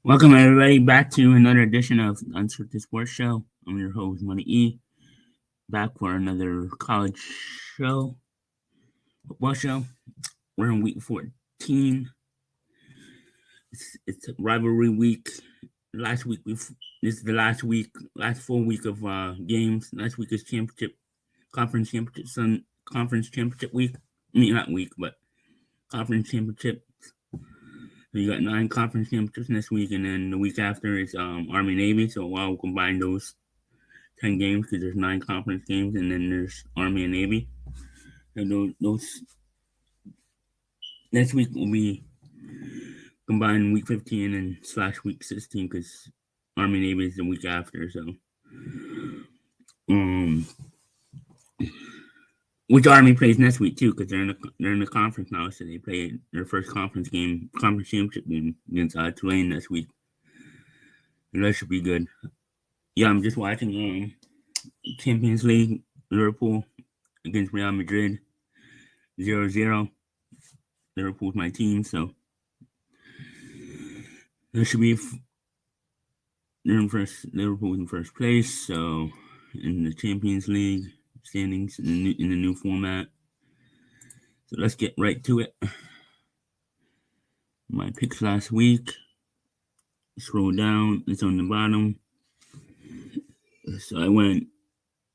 Welcome everybody back to another edition of Unscripted Sports Show. I'm your host Money E, back for another college show, football show. We're in week 14. It's rivalry week. Last week this is the last full week of games. Last week is conference championship week. I mean not week, but conference championship. So you got 9 conference championships next week, and then the week after is Army Navy. So I'll combine those 10 games because there's 9 conference games, and then there's Army and Navy. And those next week will be combined week 15 and / week 16 because Army and Navy is the week after. So, which Army plays next week too because they're in the conference now, so they play their first conference championship game against Tulane next week. And that should be good. Yeah, I'm just watching Champions League Liverpool against Real Madrid 0-0. Liverpool's my team, so there should be Liverpool in first place. So in the Champions League standings in the new format. So let's get right to it. My picks last week. Scroll down. It's on the bottom. So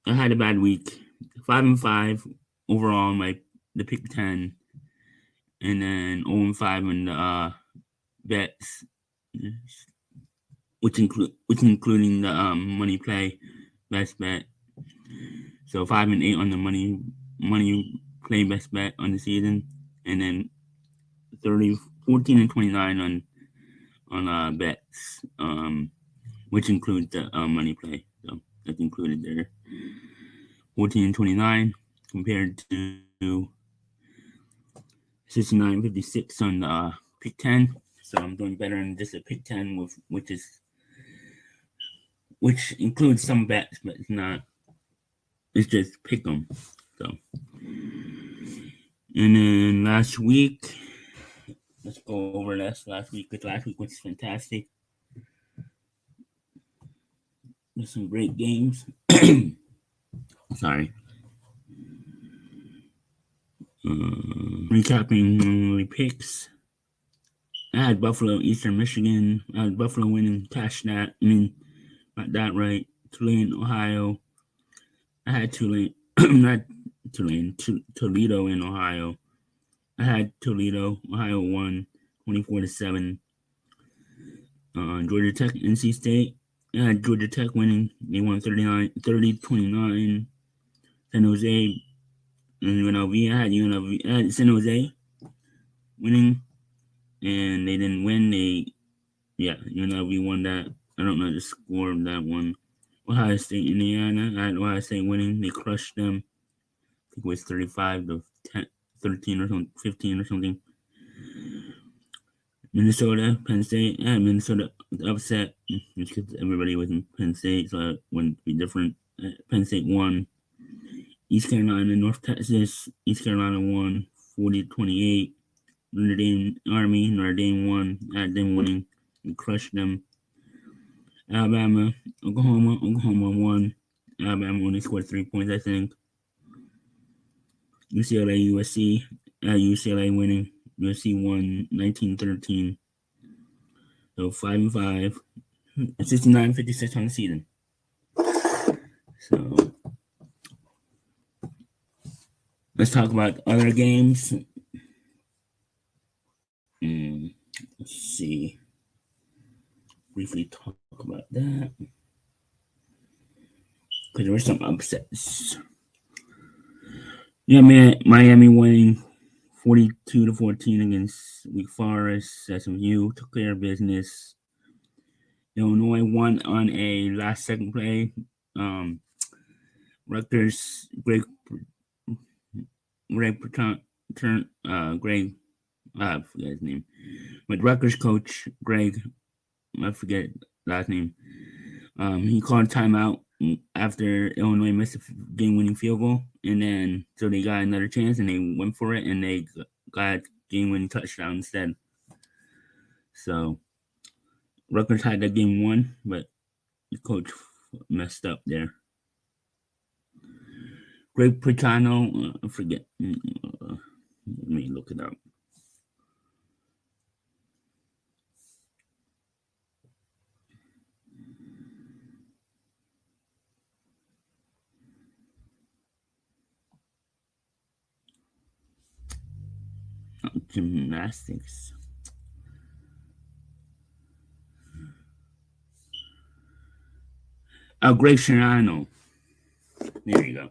I had a bad week. 5-5 overall. The pick 10, and then 0-5 in the bets, which including the money play best bet. So 5-8 on the money play best bet on the season, and then 14 and 29 on bets, which includes the money play. So that's included there. 14 and 29 compared to 69-56 on the pick 10. So I'm doing better in just a pick 10 which includes some bets, but it's not. It's just pick them. So, and then last week, let's go over last week because last week was fantastic. There's some great games. Sorry. Recapping my picks. I had Buffalo, Eastern Michigan. I had Buffalo winning, cash that. Got that right. Tulane, Ohio. I had Tulane, not Tulane, Toledo in Ohio. I had Toledo. Ohio won 24-7. Georgia Tech, NC State. I had Georgia Tech winning. They won 30-29. San Jose and UNLV. I had San Jose winning, and they didn't win. UNLV won that. I don't know the score of that one. Ohio State, Indiana. I had Ohio State winning. They crushed them. I think it was 35-13 or something, 15 or something. Minnesota, Penn State. I had Minnesota upset because everybody was in Penn State, so it wouldn't be different. Penn State won. East Carolina, North Texas. East Carolina won 40-28. Notre Dame Army. Notre Dame won. I had them winning and crushed them. Alabama, Oklahoma won. Alabama only scored 3 points, I think. UCLA, USC. UCLA winning. USC won 19-13. So 5-5. 69-56 on the season. So let's talk about other games. Let's see. Briefly talk about that. Because there were some upsets. Yeah, man, Miami winning 42-14 against Wake Forest. SMU took care of business. Illinois won on a last second play. Rutgers, Greg, I forget his name. But Rutgers coach, Greg, I forget last name. He called a timeout after Illinois missed a game-winning field goal, and then so they got another chance and they went for it and they got game-winning touchdown instead. So Rutgers had that game won, but the coach messed up there. Greg Pritano, I forget. Let me look it up. Gymnastics. Greg Schiano. There you go.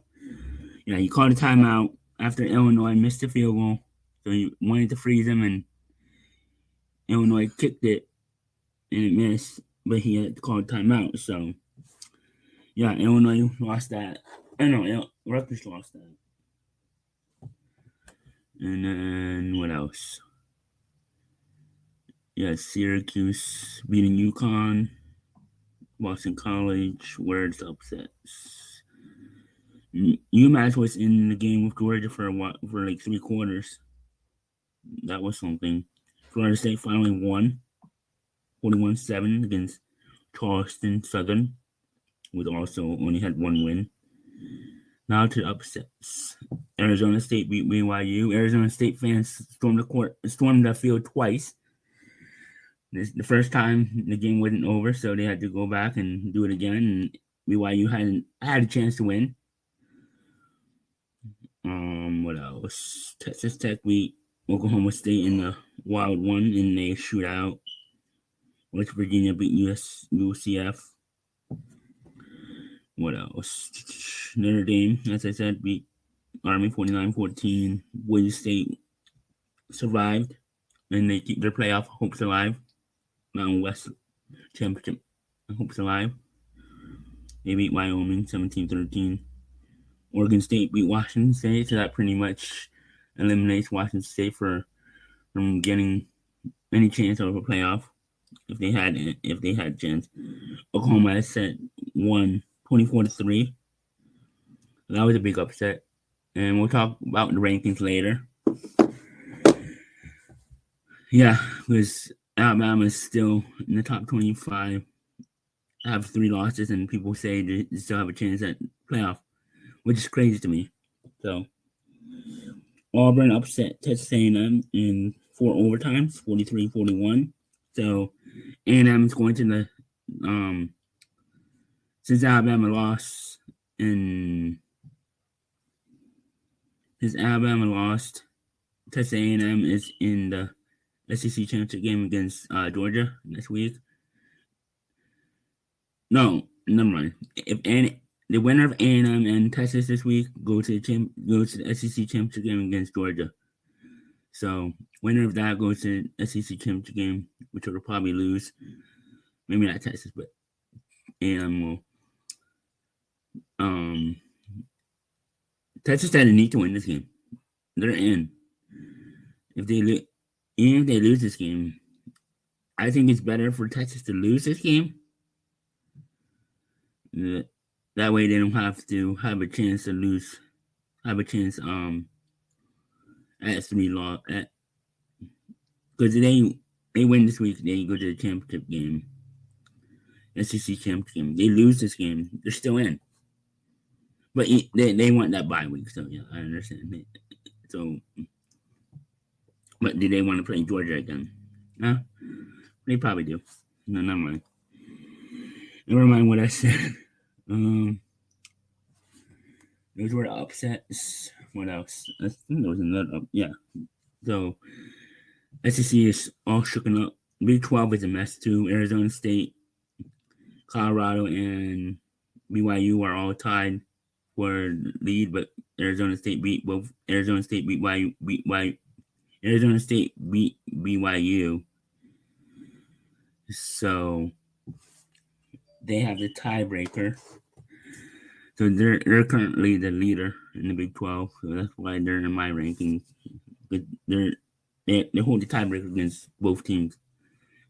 Yeah, he called a timeout after Illinois missed the field goal. So he wanted to freeze him, and Illinois kicked it, and it missed. But he had to call a timeout. So, yeah, Illinois lost that. Rutgers lost that. And then what else? Yeah, Syracuse beating UConn. Boston College, words upsets. UMass was in the game with Georgia for like 3 quarters. That was something. Florida State finally won 41-7 against Charleston Southern, which also only had one win. Now to the upsets. Arizona State beat BYU. Arizona State fans stormed the field twice. The first time the game wasn't over, so they had to go back and do it again. And BYU had a chance to win. What else? Texas Tech beat Oklahoma State in the Wild One in a shootout. West Virginia beat UCF. What else? Notre Dame, as I said, beat Army 49-14. Boise State survived, and they keep their playoff hopes alive. Mountain West Championship hopes alive. They beat Wyoming 17-13. Oregon State beat Washington State, so that pretty much eliminates Washington State from getting any chance of a playoff if they had a chance. Oklahoma has set won 24-3. That was a big upset, and we'll talk about the rankings later. Yeah, because Alabama is still in the top 25. Have 3 losses, and people say they still have a chance at playoff, which is crazy to me. So Auburn upset Texas A&M in 4 overtimes, 43-41. So A&M is going to the since Alabama lost, Texas A&M is in the SEC championship game against Georgia next week. No, never mind. The winner of A&M and Texas this week go to the SEC championship game against Georgia. So winner of that goes to the SEC championship game, which will probably lose. Maybe not Texas, but A&M will. Texas doesn't need to win this game. They're in. If they lose this game, I think it's better for Texas to lose this game. That way they don't have to have a chance to lose. Have a chance at 3 loss at because they win this week, they go to the championship game. SEC championship game. They lose this game, they're still in. But they want that bye week, so yeah, I understand. So, but do they want to play Georgia again? No, they probably do. No, never mind. Never mind what I said. Those were the upsets. What else? I think there was another. Yeah. So, SEC is all shooken up. Big 12 is a mess too. Arizona State, Colorado, and BYU are all tied for lead, but Arizona State beat Arizona State beat BYU. So they have the tiebreaker. So they're currently the leader in the Big 12. So that's why they're in my rankings. But they hold the tiebreaker against both teams.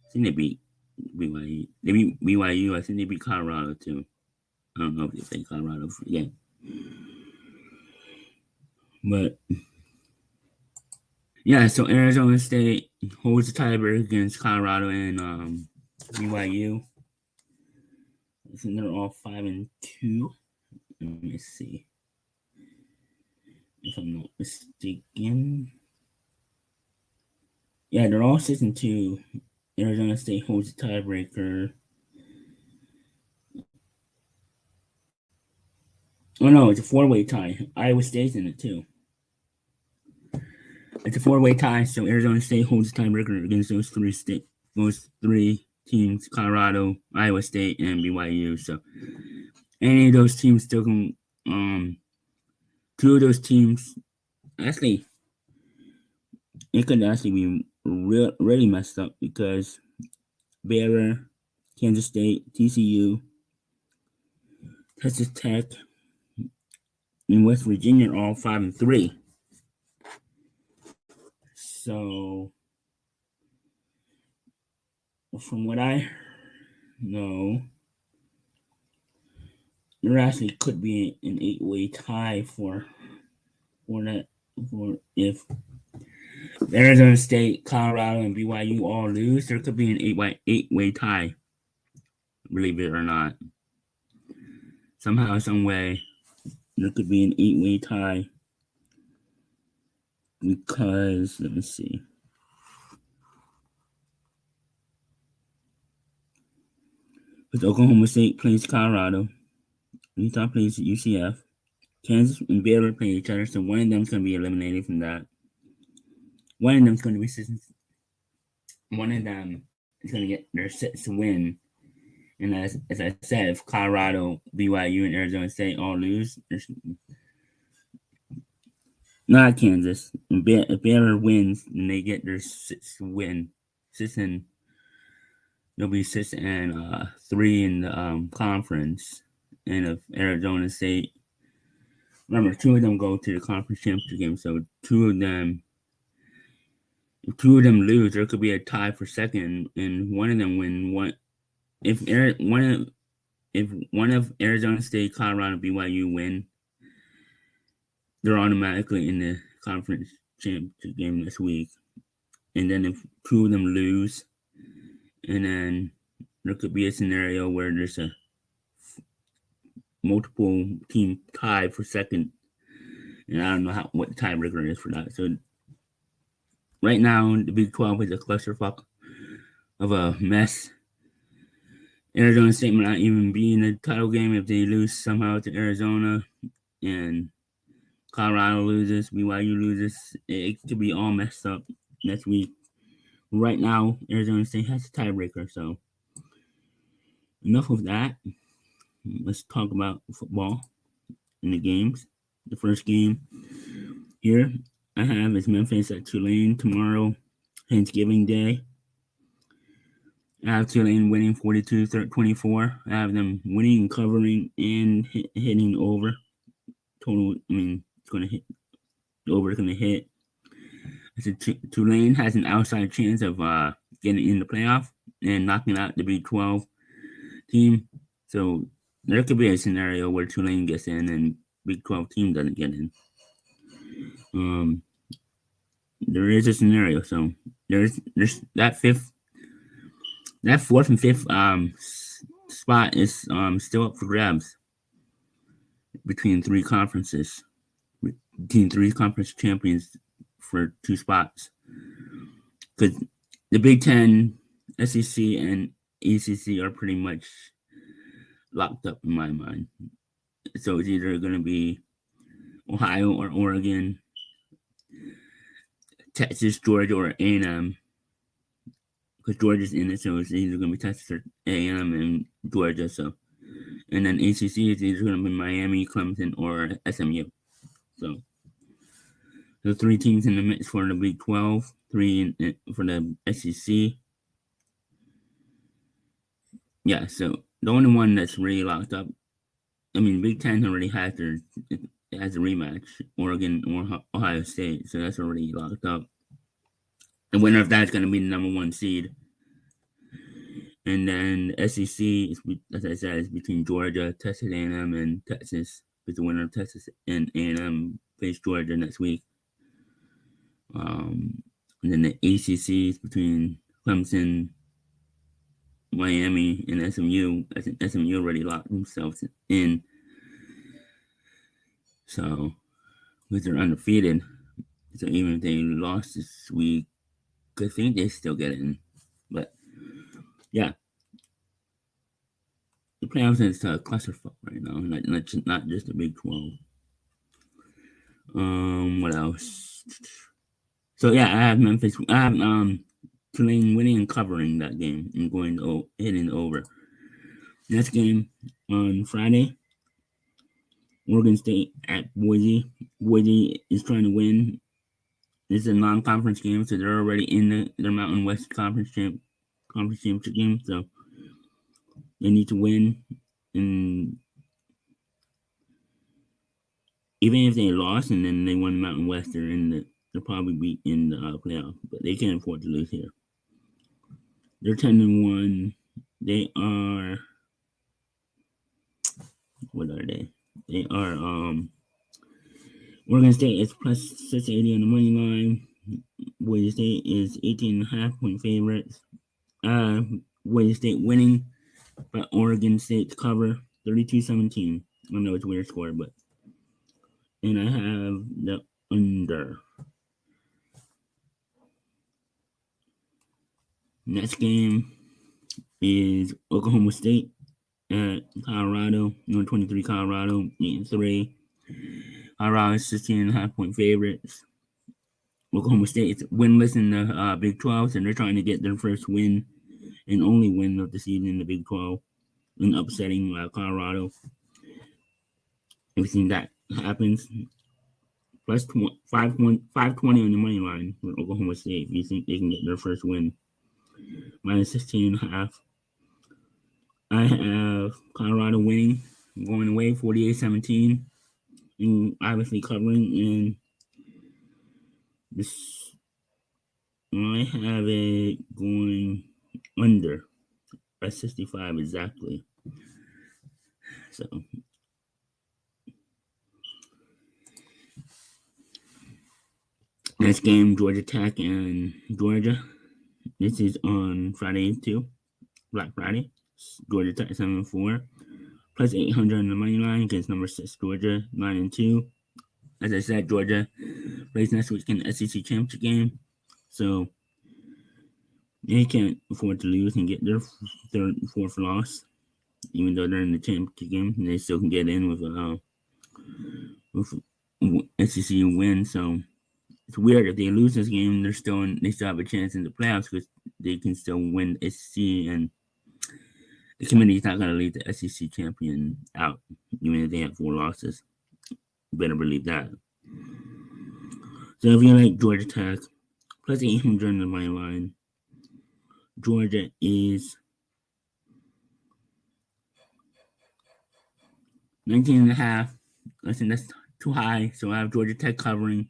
I think they beat BYU. They beat BYU. I think they beat Colorado too. I don't know if they play Colorado again. But yeah, so Arizona State holds the tiebreaker against Colorado and BYU. I think they're all 5-2. Let me see if I'm not mistaken. Yeah, they're all 6-2. Arizona State holds the tiebreaker. Oh no, it's a 4-way tie. Iowa State's in it too. It's a 4-way tie, so Arizona State holds the tiebreaker against those three teams: Colorado, Iowa State, and BYU. So any of those teams still can. Two of those teams actually, it could actually be really messed up because Baylor, Kansas State, TCU, Texas Tech, and West Virginia are all 5-3. So, from what I know, there actually could be an 8-way tie for if Arizona State, Colorado, and BYU all lose. There could be an 8-way tie. Believe it or not, somehow, some way, there could be an 8-way tie because let me see. Because Oklahoma State plays Colorado, Utah plays UCF, Kansas and Baylor play each other, so one of them's going to be eliminated from that. One of them's going to be one of them is going to get their sixth win. And as I said, if Colorado, BYU, and Arizona State all lose, not Kansas. If Baylor wins, then they get their sixth win. They'll be 6-3 in the conference. And if Arizona State, remember, two of them go to the conference championship game, so if two of them lose, there could be a tie for second, and one of them win. If one of Arizona State, Colorado, and BYU win, they're automatically in the conference championship game this week. And then if two of them lose, and then there could be a scenario where there's a multiple team tie for second, and I don't know what the tiebreaker is for that. So right now, the Big 12 is a clusterfuck of a mess. Arizona State might not even be in the title game if they lose somehow to Arizona, and Colorado loses, BYU loses. It could be all messed up next week. Right now, Arizona State has a tiebreaker. So enough of that. Let's talk about football in the games. The first game here I have is Memphis at Tulane tomorrow, Thanksgiving Day. I have Tulane winning 42-24. I have them winning and covering and hitting over. Total, it's going to hit. The over is going to hit. I said Tulane has an outside chance of getting in the playoff and knocking out the Big 12 team. So there could be a scenario where Tulane gets in and Big 12 team doesn't get in. There is a scenario. So there's that fourth and fifth spot is still up for grabs between three conference champions for two spots. Because the Big Ten, SEC, and ACC are pretty much locked up in my mind. So it's either going to be Ohio or Oregon, Texas, Georgia, or A&M. Because Georgia's in it, so it's either going to be Texas or A&M and Georgia. So, and then ACC is either going to be Miami, Clemson, or SMU. So the three teams in the mix for the Big 12, three for the SEC. Yeah, so the only one that's really locked up, Big Ten already has a rematch, Oregon or Ohio State, so that's already locked up. The winner of that is going to be the number one seed. And then the SEC, as I said, is between Georgia, Texas A&M, and Texas. With the winner of Texas and A&M face Georgia next week. And then the ACC is between Clemson, Miami and SMU. I think SMU already locked themselves in. So, because they're undefeated. So even if they lost this week, I think they still get in. But yeah, the playoffs is a clusterfuck right now. Not just the Big 12. What else? So yeah, I have Memphis. I have Tulane winning and covering that game and hitting over. Next game on Friday, Oregon State at Boise. Boise is trying to win. This is a non-conference game, so they're already in their Mountain West Conference championship game. So they need to win, and even if they lost and then they won Mountain West, they'll probably be in the playoff. But they can't afford to lose here. They're 10-1. They are. What are they? They are Oregon State is plus 680 on the money line. Boise State is 18.5-point favorites. Boise State winning, but Oregon State to cover 32-17. I know it's a weird score, but and I have the under. Next game is Oklahoma State at Colorado. Number 23 Colorado, 8-3. Colorado is 16.5-point favorites. Oklahoma State is winless in the Big 12, and they're trying to get their first win and only win of the season in the Big 12 and upsetting Colorado. If you think that happens, plus 520 on the money line for Oklahoma State if you think they can get their first win. Minus 16.5. I have Colorado winning, going away 48-17, and obviously covering. And this, I have it going under by 65 exactly. So next game, Georgia Tech and Georgia. This is on Friday too, Black Friday. Georgia Tech 7-4, plus 800 on the money line against number 6 Georgia 9-2. As I said, Georgia plays next week in the SEC championship game, so they can't afford to lose and get their third, fourth loss. Even though they're in the championship game, they still can get in with SEC win. So it's weird if they lose this game, they still have a chance in the playoffs because they can still win SEC, and the committee's not going to leave the SEC champion out, even if they have 4 losses. You better believe that. So if you like Georgia Tech, plus 800 on the money line, Georgia is 19.5. Listen, that's too high, so I have Georgia Tech covering.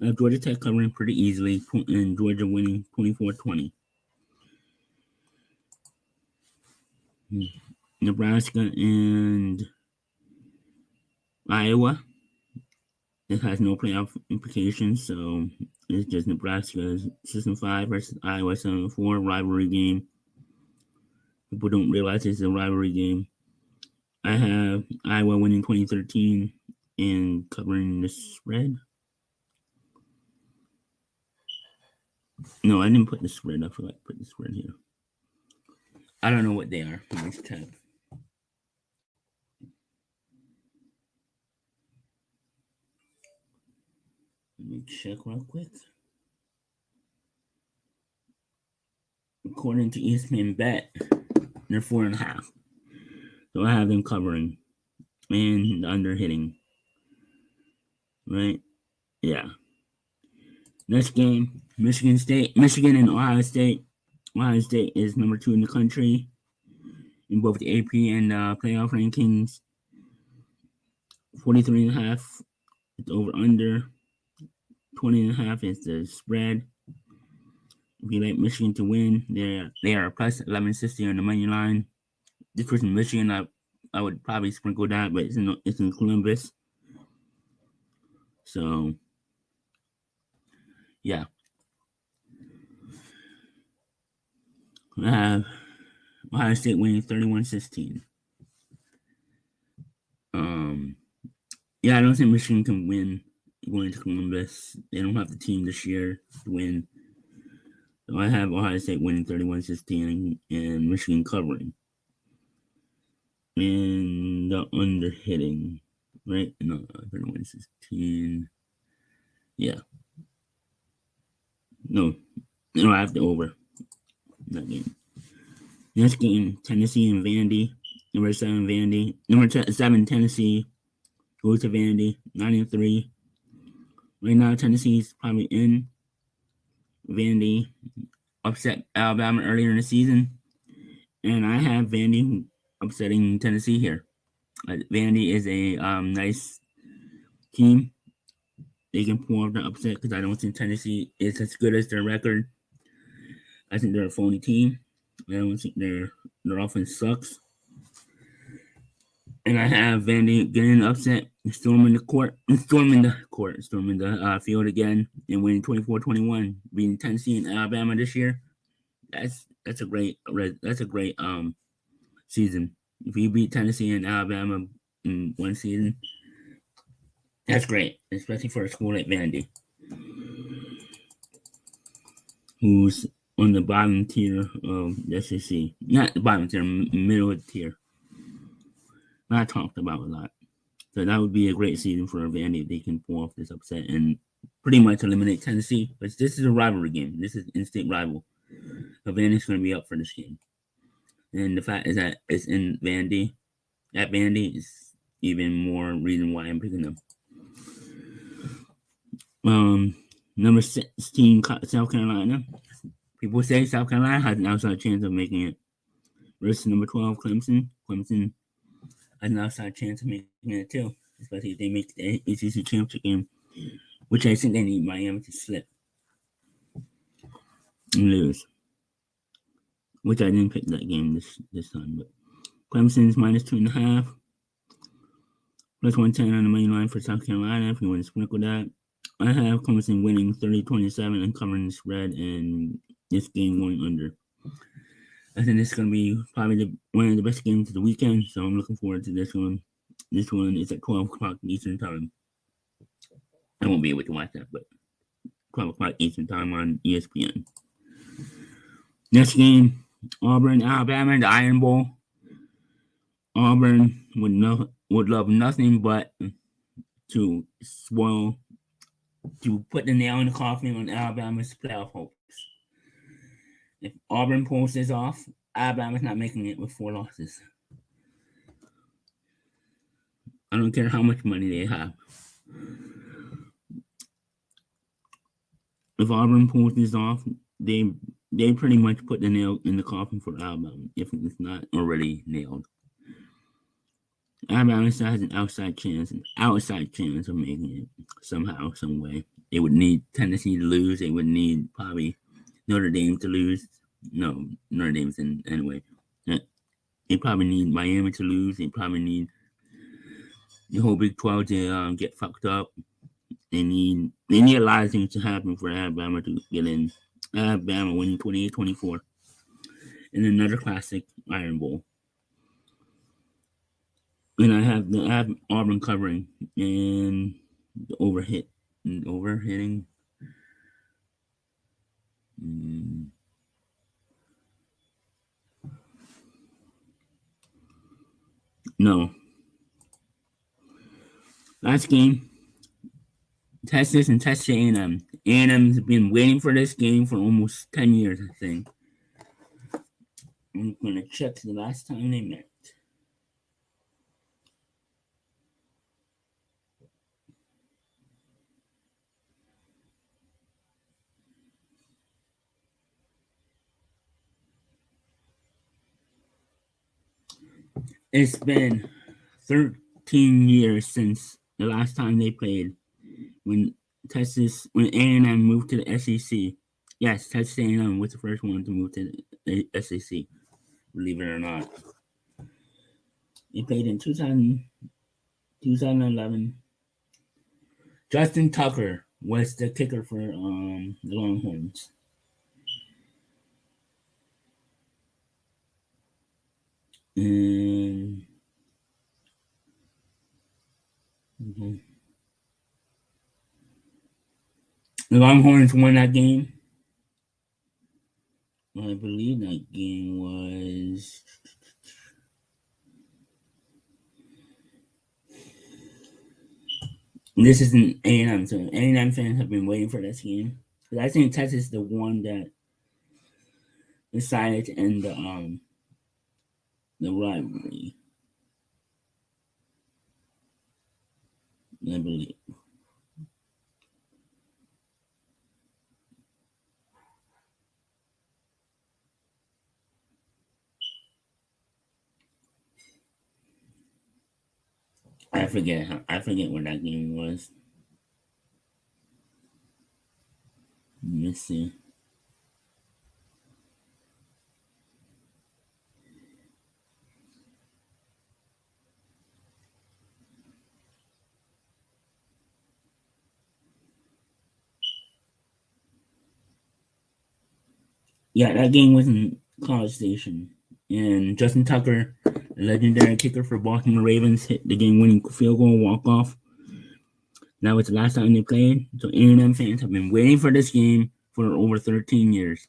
I have Georgia Tech covering pretty easily, and Georgia winning 24-20. Nebraska and Iowa. It has no playoff implications, so it's just Nebraska's 6-5 versus Iowa 7-4 rivalry game. People don't realize it's a rivalry game. I have Iowa winning 2013 and covering the spread. No, I didn't put the spread. I forgot to put the spread here. I don't know what they are. Let me check real quick. According to ESPN Bet, they're 4.5. So I have them covering and under hitting. Right? Yeah. Next game, Michigan and Ohio State. Ohio State is number 2 in the country in both the AP and playoff rankings. 43.5. It's over under. 20.5 is the spread. If you like Michigan to win, they are plus 1160 on the money line. This was in Michigan. I would probably sprinkle that, but it's in Columbus. So yeah. I have Ohio State winning 31-16. Yeah, I don't think Michigan can win going to Columbus. They don't have the team this year to win. So I have Ohio State winning 31-16 and Michigan covering. And the under hitting, right? No, 31-16. Yeah. No, I have the over that game. Next game, Tennessee and Vandy. Number 7, Vandy. Number 7, Tennessee goes to Vandy, 9-3. Right now, Tennessee's probably in. Vandy upset Alabama earlier in the season. And I have Vandy upsetting Tennessee here. Vandy is a nice team. They can pull off the upset because I don't think Tennessee is as good as their record. I think they're a phony team. I don't think their offense sucks. And I have Vandy getting upset, storming the field again, and winning 24-21, beating Tennessee and Alabama this year. That's a great season. If you beat Tennessee and Alabama in one season, that's great, especially for a school like Vandy, who's on the bottom tier of the SEC. Not the bottom tier, middle tier. Not talked about a lot. So that would be a great season for Vandy if they can pull off this upset and pretty much eliminate Tennessee. But this is a rivalry game. This is in-state rival. So Vandy's going to be up for this game. And the fact is that it's in Vandy. At Vandy is even more reason why I'm picking them. Number 16, South Carolina. People say South Carolina has an outside chance of making it. Versus number 12, Clemson. Clemson has an outside chance of making it too, especially if they make the ACC championship game, which I think they need Miami to slip and lose. Which I didn't pick that game this time, but Clemson's minus 2.5. Plus 110 on the money line for South Carolina if you want to sprinkle that. I have Clemson winning 30-27 and covering the spread and this game going under. I think this is going to be probably one of the best games of the weekend, so I'm looking forward to this one. This one is at 12 o'clock Eastern Time. I won't be able to watch that, but 12 o'clock Eastern Time on ESPN. Next game, Auburn, Alabama, the Iron Bowl. Auburn would love nothing but to put the nail in the coffin on Alabama's playoff hopes. If Auburn pulls this off, Alabama's not making it with 4 losses. I don't care how much money they have. If Auburn pulls this off, they pretty much put the nail in the coffin for Alabama, if it's not already nailed. Alabama has an outside chance of making it somehow, some way. They would need Tennessee to lose. They would need probably Notre Dame to lose. No, Notre Dame's in anyway. They probably need Miami to lose. They probably need the whole Big 12 to get fucked up. They need a lot of things to happen for Alabama to get in. Alabama winning 28-24 in another classic Iron Bowl. And I have Auburn covering and the overhitting. No. Last game, Texas and Texas A&M. A&M's been waiting for this game for almost 10 years, I think. I'm going to check the last time they met. It's been 13 years since the last time they played when A&M moved to the SEC. Yes, Texas A&M was the first one to move to the SEC, believe it or not. They played in 2011. Justin Tucker was the kicker for the Longhorns. And the Longhorns won that game. I believe that game was. This isn't A&M, so A&M fans have been waiting for this game. Because I think Texas is the one that decided to end the rivalry. I believe. I forget where that game was. Let me see. Yeah, that game was in College Station. And Justin Tucker, the legendary kicker for Baltimore Ravens, hit the game-winning field goal walk-off. That was the last time they played. So A&M fans have been waiting for this game for over 13 years.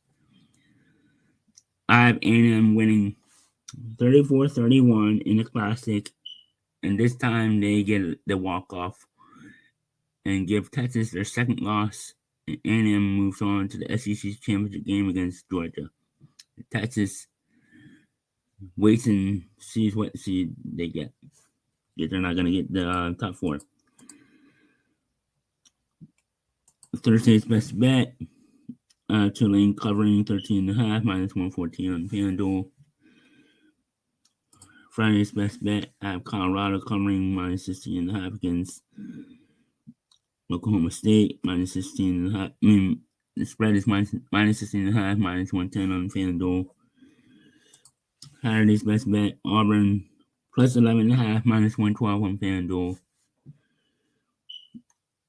I have A&M winning 34-31 in the Classic, and this time they get the walk-off and give Texas their second loss, and A&M moves on to the SEC championship game against Georgia. Texas waits and sees what seed they get. If they're not going to get the top four. Thursday's best bet, Tulane covering 13.5, minus 114 on FanDuel. Friday's best bet, I have Colorado covering minus 16.5 against Oklahoma State, minus 16.5. The spread is minus 16.5, minus 110 on FanDuel. Saturday's best bet, Auburn plus 11.5, minus 112 on FanDuel.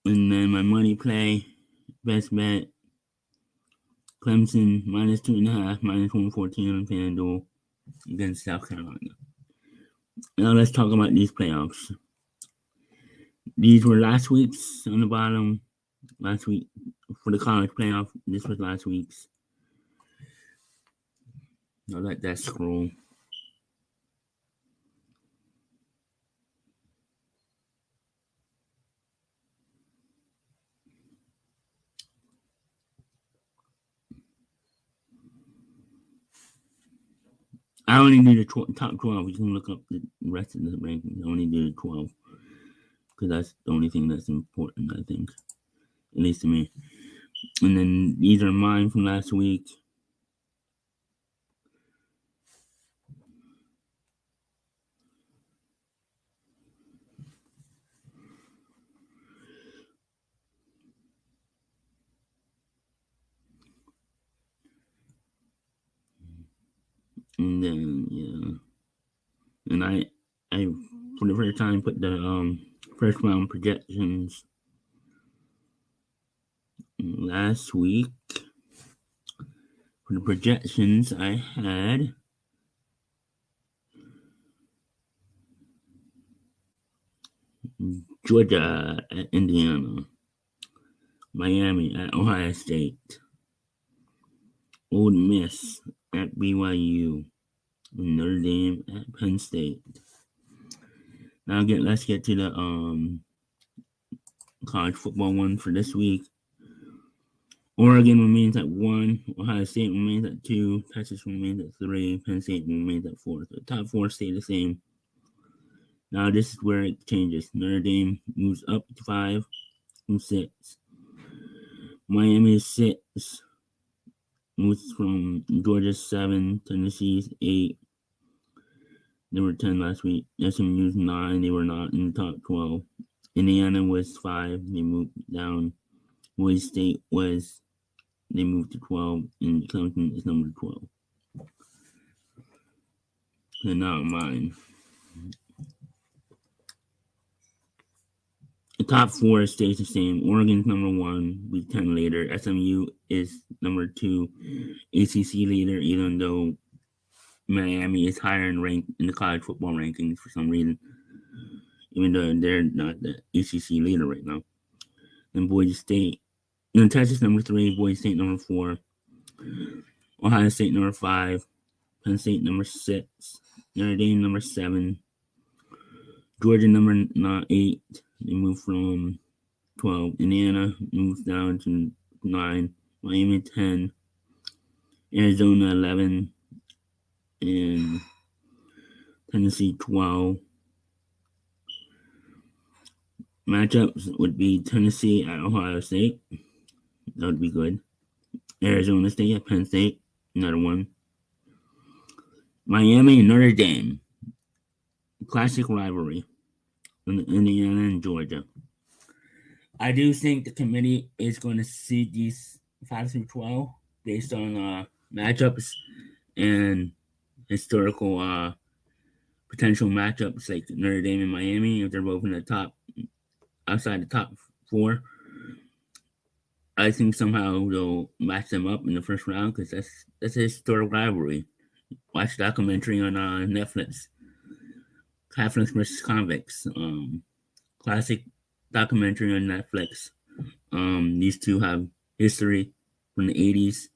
And then my money play, best bet, Clemson minus 2.5, minus 114 on FanDuel against South Carolina. Now let's talk about these playoffs. These were last week's on the bottom. Last week for the college playoff. This was last week's. I'll let that scroll. I only do the top 12. You can look up the rest of the rankings. I only do the 12 because that's the only thing that's important, I think, at least to me. And then these are mine from last week. And then and I for the first time put the first round projections last week. For the projections, I had Georgia at Indiana, Miami at Ohio State, Ole Miss at BYU, and Notre Dame at Penn State. Now let's get to the college football one for this week. Oregon remains at 1, Ohio State remains at 2, Texas remains at 3, Penn State remains at 4. So the top 4 stay the same. Now this is where it changes. Notre Dame moves up to 5 from 6. Miami is 6. Moves from Georgia 7, Tennessee's 8. They were 10 last week. SMU's 9. They were not in the top 12. Indiana was 5. They moved down. Boise State they moved to 12, and Clemson is number 12. And now mine. The top 4 stays the same. Oregon's number 1, week 10 later. SMU is number 2, ACC leader, even though Miami is higher in the college football rankings for some reason, even though they're not the ACC leader right now. And Boise State, Texas number 3, Boise State number 4, Ohio State number 5, Penn State number 6, Notre Dame number 7, Georgia number 8. They moved from 12. Indiana moves down to 9. Miami 10. Arizona 11. And Tennessee 12. Matchups would be Tennessee at Ohio State. That would be good. Arizona State at Penn State. Another one. Miami and Notre Dame. Classic rivalry. Indiana and Georgia. I do think the committee is going to seed these 5 through 12 based on matchups and historical potential matchups like Notre Dame and Miami. If they're both in the top, outside the top 4, I think somehow they'll match them up in the first round because that's a historic rivalry. Watch the documentary on Netflix, Catholics versus Convicts. Classic documentary on Netflix. These two have history from the 80s,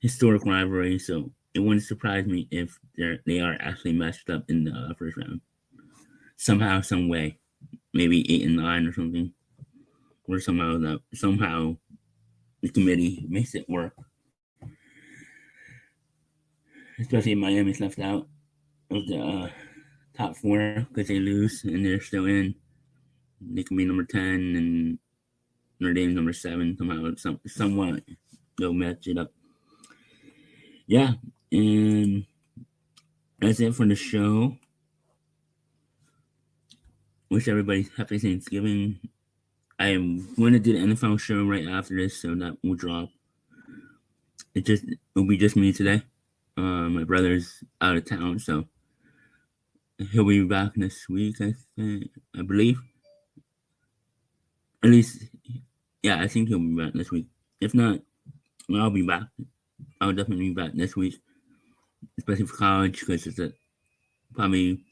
historic rivalry. So it wouldn't surprise me if they are actually matched up in the first round somehow, some way, maybe 8 and 9 or something, or somehow the committee makes it work. Especially if Miami's left out of the top 4 because they lose and they're still in. They can be number 10 and Notre Dame's number 7 somehow. Somewhat they'll match it up. Yeah, and that's it for the show. Wish everybody happy Thanksgiving. I am going to do the NFL show right after this, so that will drop. It'll be just me today. My brother's out of town, so he'll be back next week, I believe. At least, yeah, I think he'll be back next week. If not, I'll be back. I'll definitely be back next week, especially for college, because it's probably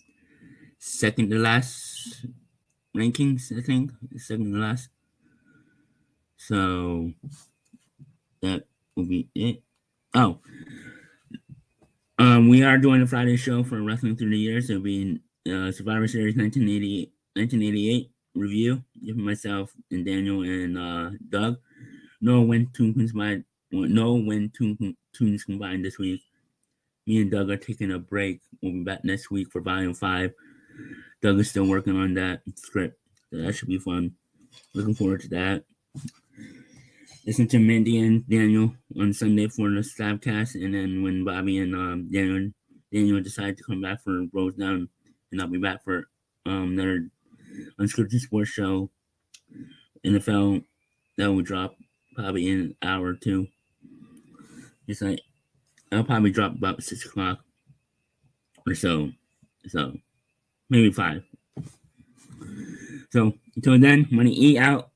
second to last rankings, I think. Second to last. So, that will be it. Oh, we are doing a Friday show for Wrestling Through the Years. It'll be Survivor Series 1988 review. Giving myself and Daniel and Doug. No when tunes combined this week. Me and Doug are taking a break. We'll be back next week for Volume 5. Doug is still working on that script. So that should be fun. Looking forward to that. Listen to Mindy and Daniel on Sunday for the Stabcast, and then when Bobby and Daniel decide to come back for Rose Down, and I'll be back for another unscripted sports show, NFL, that will drop probably in an hour or 2. It's like I'll probably drop about 6 o'clock or so maybe 5. So until then, Money E out.